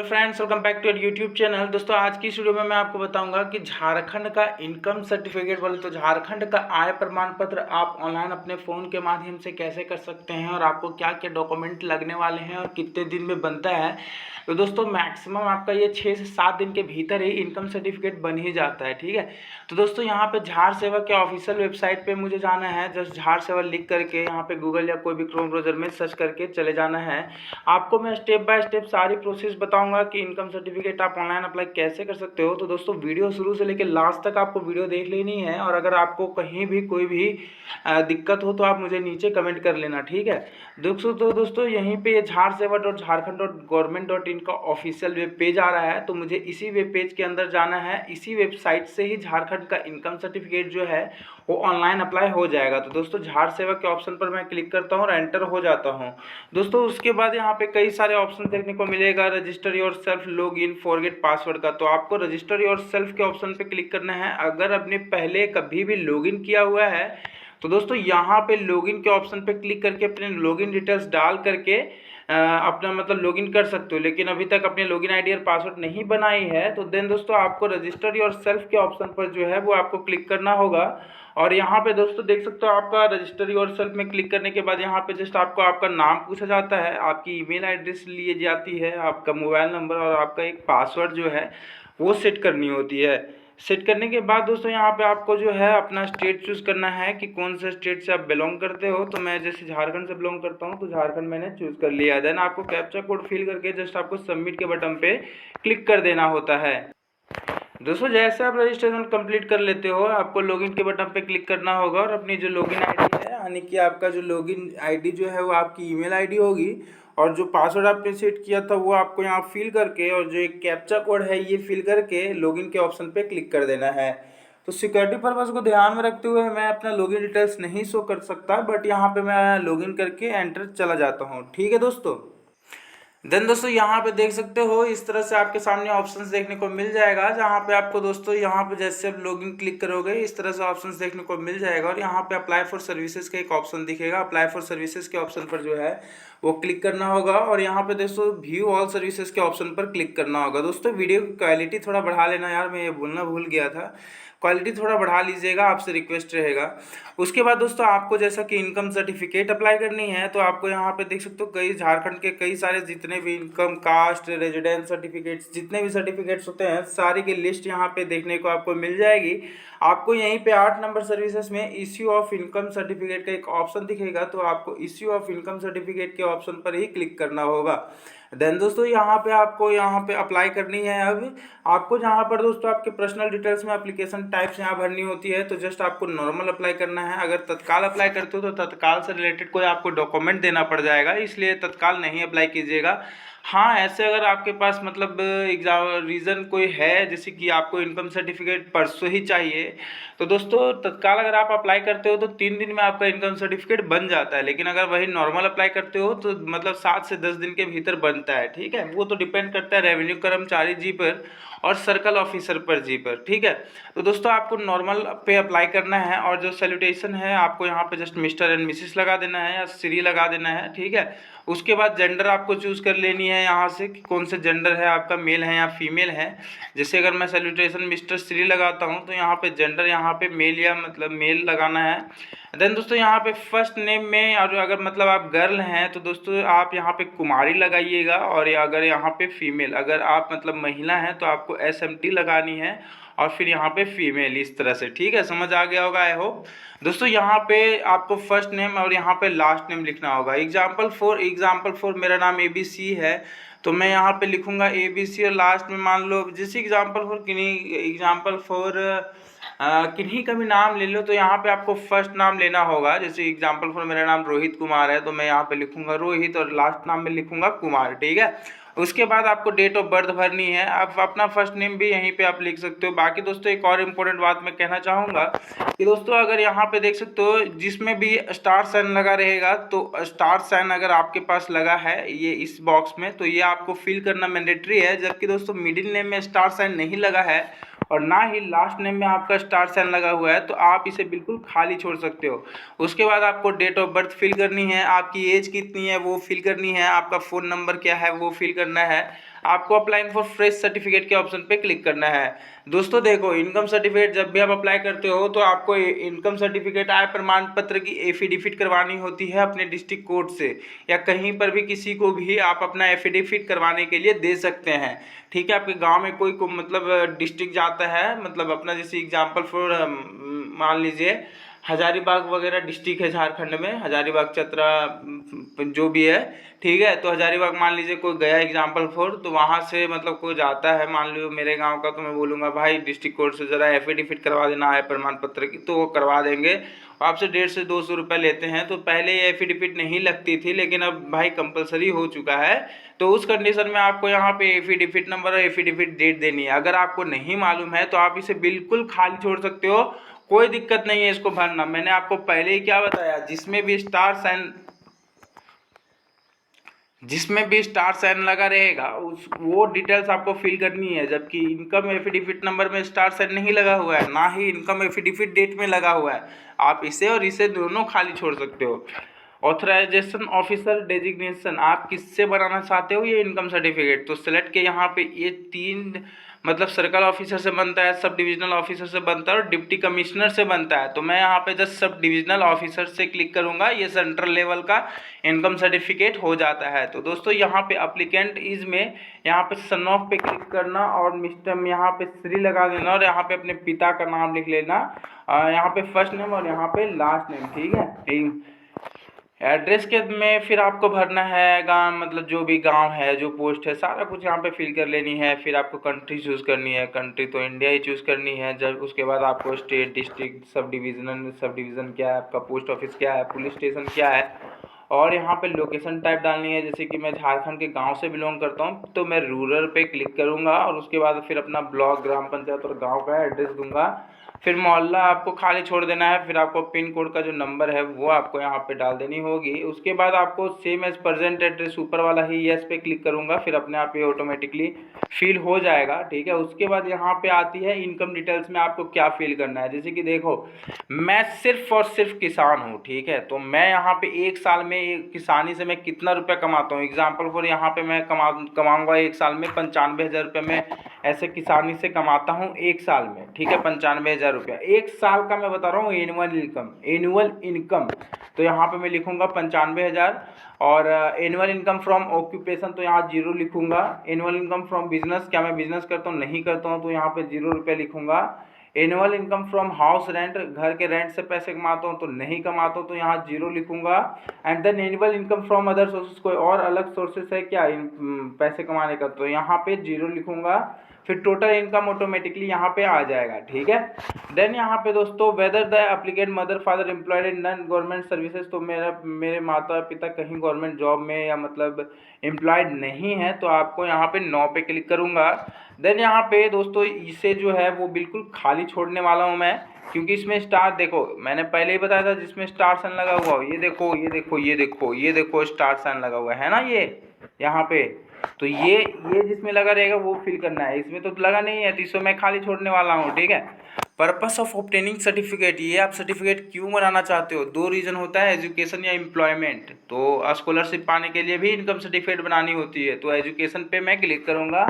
Hello friends, welcome back to YouTube channel. दोस्तों, आज की इस वीडियो में मैं आपको बताऊंगा कि झारखंड का इनकम सर्टिफिकेट बोले तो झारखंड का आय प्रमाण पत्र आप ऑनलाइन अपने फ़ोन के माध्यम से कैसे कर सकते हैं और आपको क्या क्या डॉक्यूमेंट लगने वाले हैं और कितने दिन में बनता है। तो दोस्तों, मैक्सिमम आपका ये 6 से 7 दिन के भीतर ही इनकम सर्टिफिकेट बन ही जाता है। ठीक है, तो दोस्तों यहाँ पे झार सेवा के ऑफिशियल वेबसाइट पे मुझे जाना है। जस्ट झार सेवा लिख करके यहाँ पे गूगल या कोई भी क्रोम ब्राउज़र में सर्च करके चले जाना है। आपको मैं स्टेप बाय स्टेप सारी प्रोसेस बताऊंगा कि इनकम सर्टिफिकेट आप ऑनलाइन अप्लाई कैसे कर सकते हो। तो दोस्तों, वीडियो शुरू से लेकर लास्ट तक आपको वीडियो देख लेनी है और अगर आपको कहीं भी कोई भी दिक्कत हो तो आप मुझे नीचे कमेंट कर लेना। ठीक है दोस्तों, यहीं पे झार सेवा .झारखंड.गवर्नमेंट.इन का ऑफिशियल वेब पेज आ रहा है। तो मुझे इसी वेब पेज के अंदर जाना है। इसी वेबसाइट से ही झारखंड का इनकम सर्टिफिकेट जो है वो ऑनलाइन अप्लाई हो जाएगा। तो दोस्तों, झार सेवा के ऑप्शन पर मैं क्लिक करता हूँ और एंटर हो जाता हूँ। दोस्तों, उसके बाद यहाँ पे कई सारे ऑप्शन देखने को मिलेगा। Register your self, log in, forget password का। तो आपको रजिस्टर योर सेल्फ के ऑप्शन पे क्लिक करना है। अगर आपने पहले कभी भी लॉगिन किया हुआ है तो दोस्तों यहाँ पे लॉगिन के ऑप्शन पे क्लिक करके अपने लॉगिन डिटेल्स डाल करके अपना मतलब लॉगिन कर सकते हो। लेकिन अभी तक अपने लॉगिन आईडी और पासवर्ड नहीं बनाई है तो देन दोस्तों आपको रजिस्टर योर सेल्फ के ऑप्शन पर जो है वो आपको क्लिक करना होगा। और यहाँ पे दोस्तों देख सकते हो, आपका रजिस्टर योर सेल्फ में क्लिक करने के बाद यहाँ पे जस्ट आपको आपका नाम पूछा जाता है, आपकी ईमेल एड्रेस ली जाती है, आपका मोबाइल नंबर और आपका एक पासवर्ड जो है वो सेट करनी होती है। सेट करने के बाद दोस्तों यहाँ पे आपको जो है अपना स्टेट चूज़ करना है कि कौन से स्टेट से आप बिलोंग करते हो। तो मैं जैसे झारखंड से बिलोंग करता हूँ तो झारखंड मैंने चूज़ कर लिया। देन आपको कैप्चा कोड फिल करके जस्ट आपको सबमिट के बटन पे क्लिक कर देना होता है। दोस्तों, जैसे आप रजिस्ट्रेशन कंप्लीट कर लेते हो आपको लॉगिन के बटन पे क्लिक करना होगा और अपनी जो लॉगिन आईडी है यानी कि आपका जो लॉगिन आईडी जो है वो आपकी ईमेल आईडी होगी और जो पासवर्ड आपने सेट किया था वो आपको यहाँ फिल करके और जो एक कैप्चा कोड है ये फिल करके लॉगिन के ऑप्शन पे क्लिक कर देना है। तो सिक्योरिटी पर्पज़ को ध्यान में रखते हुए मैं अपना लॉगिन डिटेल्स नहीं शो कर सकता, बट यहाँ पे मैं लॉगिन करके एंटर चला जाता हूँ। ठीक है दोस्तों, देन दोस्तों यहाँ पे देख सकते हो इस तरह से आपके सामने ऑप्शंस देखने को मिल जाएगा, जहाँ पे आपको दोस्तों यहाँ पे जैसे आप लॉगिन क्लिक करोगे इस तरह से ऑप्शंस देखने को मिल जाएगा और यहाँ पे अप्लाई फॉर सर्विसेज का एक ऑप्शन दिखेगा। अप्लाई फॉर सर्विसेज के ऑप्शन पर जो है वो क्लिक करना होगा और यहाँ पे दोस्तों व्यू ऑल सर्विसेज के ऑप्शन पर क्लिक करना होगा। दोस्तों, वीडियो की क्वालिटी थोड़ा बढ़ा लेना यार, मैं ये बोलना भूल गया था, क्वालिटी थोड़ा बढ़ा लीजिएगा, आपसे रिक्वेस्ट रहेगा। उसके बाद दोस्तों आपको जैसा कि इनकम सर्टिफिकेट अप्लाई करनी है तो आपको यहाँ पे देख सकते हो कई झारखंड के कई सारे जितने भी इनकम, कास्ट, रेजिडेंस सर्टिफिकेट्स, जितने भी सर्टिफिकेट्स होते हैं सारी की लिस्ट यहाँ पे देखने को आपको मिल जाएगी। आपको यहीं पे 8 नंबर सर्विसेज में इश्यू ऑफ इनकम सर्टिफिकेट का एक ऑप्शन दिखेगा, तो आपको इश्यू ऑफ इनकम सर्टिफिकेट के ऑप्शन पर ही क्लिक करना होगा। देन दोस्तों यहाँ पे आपको यहाँ पे अप्लाई करनी है। अब आपको जहाँ पर दोस्तों आपके पर्सनल डिटेल्स में एप्लीकेशन टाइप्स यहाँ भरनी होती है, तो जस्ट आपको नॉर्मल अप्लाई करना है। अगर तत्काल अप्लाई करते हो तो तत्काल से रिलेटेड कोई आपको डॉक्यूमेंट देना पड़ जाएगा, इसलिए तत्काल नहीं अप्लाई कीजिएगा। हाँ, ऐसे अगर आपके पास मतलब एग्जाम रीज़न कोई है जैसे कि आपको इनकम सर्टिफिकेट परसों ही चाहिए तो दोस्तों तत्काल अगर आप अप्लाई करते हो तो 3 दिन में आपका इनकम सर्टिफिकेट बन जाता है। लेकिन अगर वही नॉर्मल अप्लाई करते हो तो मतलब 7 से 10 दिन के भीतर बनता है। ठीक है, वो तो डिपेंड करता है रेवेन्यू कर्मचारी जी पर और सर्कल ऑफिसर पर जी पर। ठीक है, तो दोस्तों आपको नॉर्मल पे अप्लाई करना है और जो सैल्यूटेशन है आपको यहाँ पे जस्ट मिस्टर एंड मिसिस लगा देना है या श्री लगा देना है। ठीक है, उसके बाद जेंडर आपको चूज़ कर लेनी है यहाँ से कि कौन से जेंडर है आपका, मेल है या फीमेल है। जैसे अगर मैं सैल्यूटेशन मिस्टर श्री लगाता हूँ तो यहाँ पे जेंडर यहाँ पे मेल या मतलब मेल लगाना है। देन दोस्तों यहाँ पे फर्स्ट नेम में और अगर मतलब आप गर्ल हैं तो दोस्तों आप यहाँ पे कुमारी लगाइएगा और अगर यहाँ पे फीमेल, अगर आप मतलब महिला हैं तो आपको SMT लगानी है और फिर यहाँ पे फीमेल, इस तरह से। ठीक है, समझ आ गया होगा आई होप। दोस्तों यहाँ पे आपको फर्स्ट नेम और यहाँ पे लास्ट नेम लिखना होगा। एग्जाम्पल फॉर मेरा नाम ABC है तो मैं यहाँ पे लिखूँगा ABC और लास्ट में मान लो जैसे एग्जाम्पल फॉर किन्हीं का भी नाम ले लो तो यहाँ पे आपको फर्स्ट नाम लेना होगा। जैसे एग्जाम्पल फॉर मेरा नाम रोहित कुमार है तो मैं यहाँ पे लिखूँगा रोहित और लास्ट नाम में लिखूँगा कुमार। ठीक है, उसके बाद आपको डेट ऑफ बर्थ भरनी है। आप अपना फर्स्ट नेम भी यहीं पे आप लिख सकते हो। बाकी दोस्तों एक और इम्पोर्टेंट बात मैं कहना चाहूँगा कि दोस्तों अगर यहाँ पे देख सकते हो जिसमें भी स्टार साइन लगा रहेगा तो स्टार साइन अगर आपके पास लगा है ये इस बॉक्स में तो ये आपको फिल करना मैंडेटरी है। जबकि दोस्तों मिडिल नेम में स्टार साइन नहीं लगा है और ना ही लास्ट नेम में आपका स्टार साइन लगा हुआ है तो आप इसे बिल्कुल खाली छोड़ सकते हो। उसके बाद आपको डेट ऑफ बर्थ फिल करनी है, आपकी एज कितनी है वो फिल करनी है, आपका फ़ोन नंबर क्या है वो फिल करना है, आपको अप्लाइंग फॉर फ्रेश सर्टिफिकेट के ऑप्शन पे क्लिक करना है। दोस्तों देखो, इनकम सर्टिफिकेट जब भी आप अप्लाई करते हो तो आपको इनकम सर्टिफिकेट आय प्रमाण पत्र की एफिडेविट करवानी होती है अपने डिस्ट्रिक्ट कोर्ट से, या कहीं पर भी किसी को भी आप अपना एफिडेविट करवाने के लिए दे सकते हैं। ठीक है, आपके गांव में कोई को मतलब डिस्ट्रिक्ट जाता है, मतलब अपना जैसे एग्जाम्पल फॉर मान लीजिए हजारीबाग वगैरह डिस्ट्रिक्ट है झारखंड में, हजारीबाग चतरा जो भी है, ठीक है। तो हजारीबाग मान लीजिए कोई गया एग्जाम्पल फॉर, तो वहाँ से मतलब कोई जाता है मान लो मेरे गांव का, तो मैं बोलूँगा भाई डिस्ट्रिक्ट कोर्ट से ज़रा एफिडेविट करवा देना आय प्रमाण पत्र की, तो वो करवा देंगे। आपसे 150 से 200 रुपये लेते हैं। तो पहले ये एफिडेविट नहीं लगती थी, लेकिन अब भाई कंपलसरी हो चुका है। तो उस कंडीशन में आपको यहाँ पे एफिडेविट नंबर और एफिडेविट डेट देनी है। अगर आपको नहीं मालूम है तो आप इसे बिल्कुल खाली छोड़ सकते हो, कोई दिक्कत नहीं है इसको भरना। मैंने आपको पहले ही क्या बताया, जिसमें भी स्टार साइन लगा रहेगा उस वो डिटेल्स आपको फिल करनी है। जबकि इनकम एफिडेविट नंबर में स्टार साइन नहीं लगा हुआ है, ना ही इनकम एफिडेविट डेट में लगा हुआ है। आप इसे और इसे दोनों खाली छोड़ सकते हो। ऑथराइजेशन ऑफिसर डेजिग्नेशन आप किससे बनाना चाहते हो ये इनकम सर्टिफिकेट, तो सेलेक्ट के यहाँ पे ये 3 मतलब सर्कल ऑफिसर से बनता है, सब डिविजनल ऑफिसर से बनता है और डिप्टी कमिश्नर से बनता है। तो मैं यहाँ पे जस्ट सब डिविजनल ऑफिसर से क्लिक करूँगा, ये सेंट्रल लेवल का इनकम सर्टिफिकेट हो जाता है। तो दोस्तों यहाँ पे अप्लीकेंट इज में यहाँ पे सन ऑफ पे क्लिक करना और मिस्टर यहाँ पे श्री लगा देना और यहाँ पे अपने पिता का नाम लिख लेना, यहाँ पे फर्स्ट नेम और यहाँ पे लास्ट नेम, ठीक है। एड्रेस के में फिर आपको भरना है गांव, मतलब जो भी गांव है, जो पोस्ट है, सारा कुछ यहाँ पे फिल कर लेनी है। फिर आपको कंट्री चूज़ करनी है, कंट्री तो इंडिया ही चूज़ करनी है। जब उसके बाद आपको स्टेट, डिस्ट्रिक्ट, सब डिवीज़न क्या है, आपका पोस्ट ऑफिस क्या है, पुलिस स्टेशन क्या है, और यहाँ पे लोकेशन टाइप डालनी है। जैसे कि मैं झारखंड के गांव से बिलोंग करता हूँ तो मैं रूरल पे क्लिक करूँगा और उसके बाद फिर अपना ब्लॉक, ग्राम पंचायत और गांव का एड्रेस दूंगा। फिर मोहल्ला आपको खाली छोड़ देना है। फिर आपको पिन कोड का जो नंबर है वो आपको यहाँ पे डाल देनी होगी। उसके बाद आपको सेम एज प्रेजेंट एड्रेस ऊपर वाला ही यस पे क्लिक करूँगा, फिर अपने आप ये ऑटोमेटिकली फिल हो जाएगा, ठीक है। उसके बाद यहाँ पे आती है इनकम डिटेल्स में आपको क्या फिल करना है। जैसे कि देखो, मैं सिर्फ और सिर्फ किसान हूँ, ठीक है। तो मैं यहाँ पे एक साल में किसानी से मैं कितना रुपया कमाता हूँ, एग्जाम्पल फॉर यहाँ पे मैं कमाऊँगा एक साल में 95,000 रुपये में ऐसे किसानी से कमाता हूँ एक साल में, ठीक है। 95,000 रुपया एक साल का मैं बता रहा हूँ एनुअल इनकम। तो यहाँ पे मैं लिखूंगा 95,000 और एनुअल इनकम फ्रॉम ऑक्यूपेशन तो यहाँ 0 लिखूंगा। एनुअल इनकम फ्रॉम बिजनेस, क्या मैं बिजनेस करता हूँ, नहीं करता हूँ, तो यहाँ पे 0 रुपये लिखूंगा। Annual income from house rent, घर के रेंट से पैसे कमाता हूँ तो नहीं कमाता हूँ, तो यहाँ 0 लिखूंगा। And then annual income from other sources, कोई और अलग सोर्सेस है क्या पैसे कमाने का, तो यहाँ पे 0 लिखूंगा। फिर टोटल इनकम ऑटोमेटिकली यहाँ पे आ जाएगा, ठीक है। देन यहाँ पे दोस्तों whether the applicant mother father employed in non government services, तो मेरे माता पिता कहीं गवर्नमेंट जॉब में या मतलब एम्प्लॉयड नहीं है, तो आपको यहाँ पे 9 पे क्लिक करूँगा। देन यहाँ पे दोस्तों इसे जो है वो बिल्कुल खाली छोड़ने वाला हूँ मैं, क्योंकि इसमें स्टार, देखो मैंने पहले ही बताया था जिसमें स्टार साइन लगा हुआ हो, ये देखो स्टार साइन लगा हुआ है ना ये यहाँ पे। तो ये जिसमें लगा रहेगा वो फिल करना है, इसमें तो लगा नहीं है तो इसको मैं खाली छोड़ने वाला हूँ, ठीक है। पर्पस ऑफ ऑब्टेनिंग सर्टिफिकेट, ये आप सर्टिफिकेट क्यों बनाना चाहते हो, 2 रीज़न होता है, एजुकेशन या एम्प्लॉयमेंट। तो स्कॉलरशिप पाने के लिए भी इनकम सर्टिफिकेट बनानी होती है, तो एजुकेशन पे मैं क्लिक करूँगा।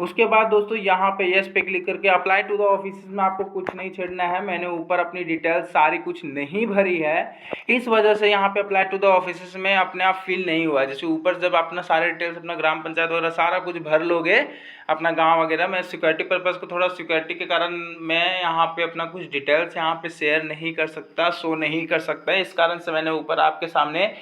उसके बाद दोस्तों यहाँ पे यस पे क्लिक करके अप्लाई टू द ऑफिस में आपको कुछ नहीं छेड़ना है। मैंने ऊपर अपनी डिटेल्स सारी कुछ नहीं भरी है, इस वजह से यहाँ पे अप्लाई टू द ऑफिस में अपने आप फिल नहीं हुआ। जैसे ऊपर जब अपना सारे डिटेल्स, अपना ग्राम पंचायत वगैरह सारा कुछ भर लोगे, अपना गांव वगैरह, मैं सिक्योरिटी पर्पज़ को थोड़ा सिक्योरिटी के कारण मैं यहाँ पे अपना कुछ डिटेल्स यहाँ पे शेयर नहीं कर सकता, शो नहीं कर सकता, इस कारण से मैंने ऊपर आपके सामने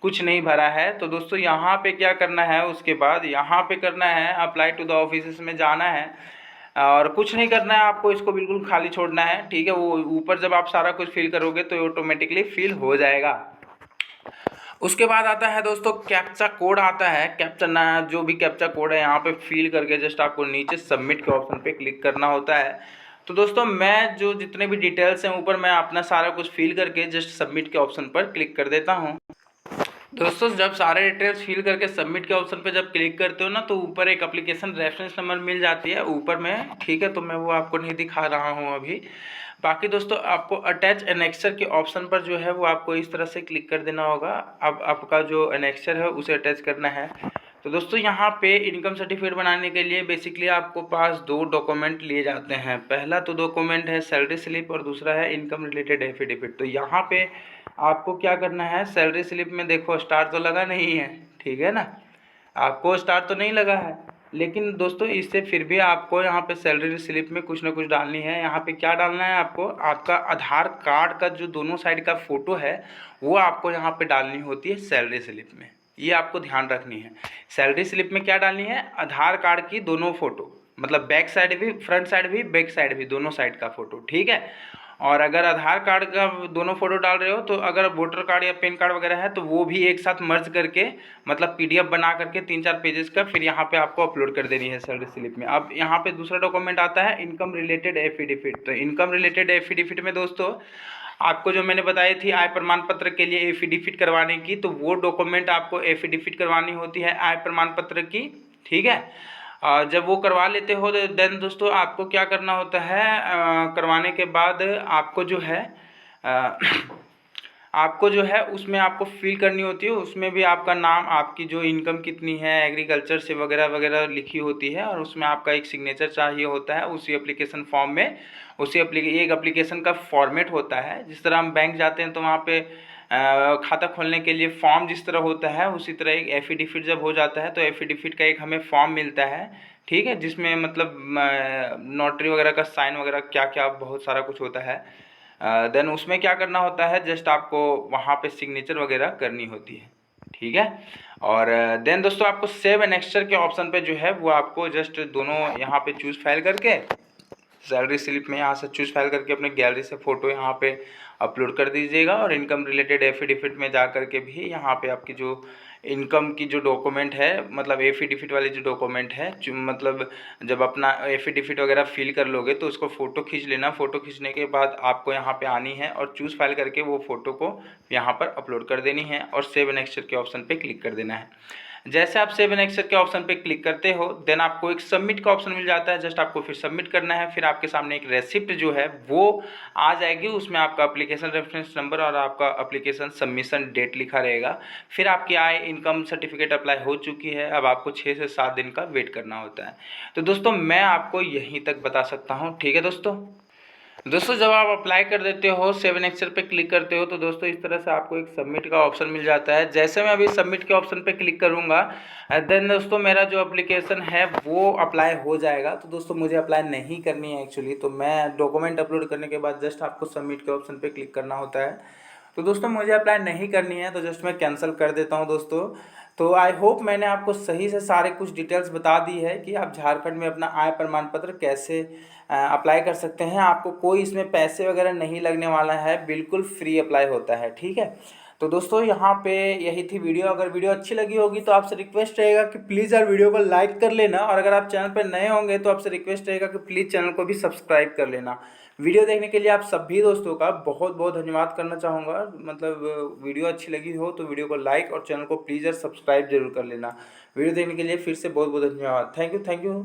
कुछ नहीं भरा है। तो दोस्तों यहाँ पे क्या करना है, उसके बाद यहाँ पे करना है अप्लाई टू द ऑफिस में जाना है और कुछ नहीं करना है आपको, इसको बिल्कुल खाली छोड़ना है, ठीक है। वो ऊपर जब आप सारा कुछ फिल करोगे तो ऑटोमेटिकली फिल हो जाएगा। उसके बाद आता है दोस्तों कैप्चा कोड आता है। कैप्चा ना, जो भी कैप्चा कोड है यहाँ पे फिल करके जस्ट आपको नीचे सबमिट के ऑप्शन पे क्लिक करना होता है। तो दोस्तों मैं जो जितने भी डिटेल्स हैं ऊपर मैं अपना सारा कुछ फिल करके जस्ट सबमिट के ऑप्शन पर क्लिक कर देता हूँ। दोस्तों जब सारे डिटेल्स फिल करके सबमिट के ऑप्शन पे जब क्लिक करते हो ना, तो ऊपर एक एप्लीकेशन रेफरेंस नंबर मिल जाती है ऊपर में, ठीक है। तो मैं वो आपको नहीं दिखा रहा हूँ अभी। बाकी दोस्तों आपको अटैच एनेक्सर के ऑप्शन पर जो है वो आपको इस तरह से क्लिक कर देना होगा। अब आपका जो एनेक्सर है उसे अटैच करना है। तो दोस्तों यहाँ पे इनकम सर्टिफिकेट बनाने के लिए बेसिकली आपको पास 2 डॉक्यूमेंट लिए जाते हैं। पहला तो डॉक्यूमेंट है सैलरी स्लिप और दूसरा है इनकम रिलेटेड एफिडेविट। तो यहाँ पे आपको क्या करना है, सैलरी स्लिप में देखो स्टार तो लगा नहीं है, ठीक है ना, आपको स्टार तो नहीं लगा है, लेकिन दोस्तों इससे फिर भी आपको यहाँ पे सैलरी स्लिप में कुछ ना कुछ डालनी है। यहाँ पे क्या डालना है आपको, आपका आधार कार्ड का जो दोनों साइड का फ़ोटो है वो आपको यहाँ पे डालनी होती है सैलरी स्लिप में, ये आपको ध्यान रखनी है। सैलरी स्लिप में क्या डालनी है, आधार कार्ड की दोनों फ़ोटो, मतलब बैक साइड भी, फ्रंट साइड भी, बैक साइड भी, दोनों साइड का फ़ोटो, ठीक है। और अगर आधार कार्ड का दोनों फ़ोटो डाल रहे हो तो अगर वोटर कार्ड या पैन कार्ड वगैरह है तो वो भी एक साथ मर्ज करके, मतलब पीडीएफ बना करके 3-4 पेजेस का फिर यहाँ पे आपको अपलोड कर देनी है सैलरी स्लिप में। अब यहाँ पे दूसरा डॉक्यूमेंट आता है इनकम रिलेटेड एफिडेविट। तो इनकम रिलेटेड एफिडेविट में दोस्तों आपको जो मैंने बताई थी आय प्रमाण पत्र के लिए एफिडेविट करवाने की, तो वो डॉक्यूमेंट आपको एफिडेविट करवानी होती है आय प्रमाण पत्र की, ठीक है। जब वो करवा लेते हो देन दोस्तों आपको क्या करना होता है, करवाने के बाद आपको जो है आपको जो है उसमें आपको फिल करनी होती है, उसमें भी आपका नाम, आपकी जो इनकम कितनी है, एग्रीकल्चर से वगैरह वगैरह लिखी होती है, और उसमें आपका एक सिग्नेचर चाहिए होता है उसी एप्लीकेशन फॉर्म में। एक एप्लीकेशन का फॉर्मेट होता है, जिस तरह हम बैंक जाते हैं तो वहाँ पे खाता खोलने के लिए फॉर्म जिस तरह होता है, उसी तरह एक एफिडेविट जब हो जाता है तो एफिडेविट का एक हमें फॉर्म मिलता है, ठीक है, जिसमें मतलब नोटरी वगैरह का साइन वगैरह क्या क्या बहुत सारा कुछ होता है। देन उसमें क्या करना होता है, जस्ट आपको वहाँ पे सिग्नेचर वगैरह करनी होती है, ठीक है। और देन दोस्तों आपको सेव एंड एक्सचेंज के ऑप्शन पे जो है वो आपको जस्ट दोनों यहाँ पे चूज़ फाइल करके, सैलरी स्लिप में यहाँ से चूज़ फाइल करके अपने गैलरी से फ़ोटो यहाँ पे अपलोड कर दीजिएगा, और इनकम रिलेटेड एफिडेविट में जा कर के भी यहाँ पे आपकी जो इनकम की जो डॉक्यूमेंट है, मतलब एफिडेविट वाली जो डॉक्यूमेंट है, मतलब जब अपना एफिडेविट वगैरह फिल कर लोगे तो उसको फ़ोटो खींच लेना। फ़ोटो खींचने के बाद आपको यहाँ पे आनी है और चूज़ फाइल करके वो फ़ोटो को यहाँ पर अपलोड कर देनी है और सेव एंड एक्सचेंज के ऑप्शन पे क्लिक कर देना है। जैसे आप सेव एंड एक्सचेंज के ऑप्शन पे क्लिक करते हो देन आपको एक सबमिट का ऑप्शन मिल जाता है, जस्ट आपको फिर सबमिट करना है। फिर आपके सामने एक रेसिप्ट जो है वो आ जाएगी, उसमें आपका एप्लीकेशन रेफरेंस नंबर और आपका एप्लीकेशन सबमिशन डेट लिखा रहेगा। फिर आपकी आय इनकम सर्टिफिकेट अप्लाई हो चुकी है, अब आपको 6 से 7 दिन का वेट करना होता है। तो दोस्तों मैं आपको यहीं तक बता सकता हूँ, ठीक है दोस्तों जब आप अप्लाई कर देते हो, सेव एंड एक्सचेंज पे क्लिक करते हो तो दोस्तों इस तरह से आपको एक सबमिट का ऑप्शन मिल जाता है। जैसे मैं अभी सबमिट के ऑप्शन पे क्लिक करूँगा देन दोस्तों मेरा जो एप्लीकेशन है वो अप्लाई हो जाएगा। तो दोस्तों मुझे अप्लाई नहीं करनी है एक्चुअली, तो मैं डॉक्यूमेंट अपलोड करने के बाद जस्ट आपको सबमिट के ऑप्शन पर क्लिक करना होता है। तो दोस्तों मुझे अप्लाई नहीं करनी है तो जस्ट मैं कैंसिल कर देता हूँ दोस्तों। तो आई होप मैंने आपको सही से सारे कुछ डिटेल्स बता दी है कि आप झारखंड में अपना आय प्रमाण पत्र कैसे अप्लाई कर सकते हैं। आपको कोई इसमें पैसे वगैरह नहीं लगने वाला है, बिल्कुल फ्री अप्लाई होता है, ठीक है। तो दोस्तों यहाँ पे यही थी वीडियो। अगर वीडियो अच्छी लगी होगी तो आपसे रिक्वेस्ट रहेगा कि प्लीज़ यार वीडियो को लाइक कर लेना, और अगर आप चैनल पर नए होंगे तो आपसे रिक्वेस्ट रहेगा कि प्लीज़ चैनल को भी सब्सक्राइब कर लेना। वीडियो देखने के लिए आप सभी दोस्तों का बहुत बहुत धन्यवाद करना चाहूँगा। मतलब वीडियो अच्छी लगी हो तो वीडियो को लाइक और चैनल को प्लीज़ यार सब्सक्राइब जरूर कर लेना। वीडियो देखने के लिए फिर से बहुत बहुत धन्यवाद। Thank you.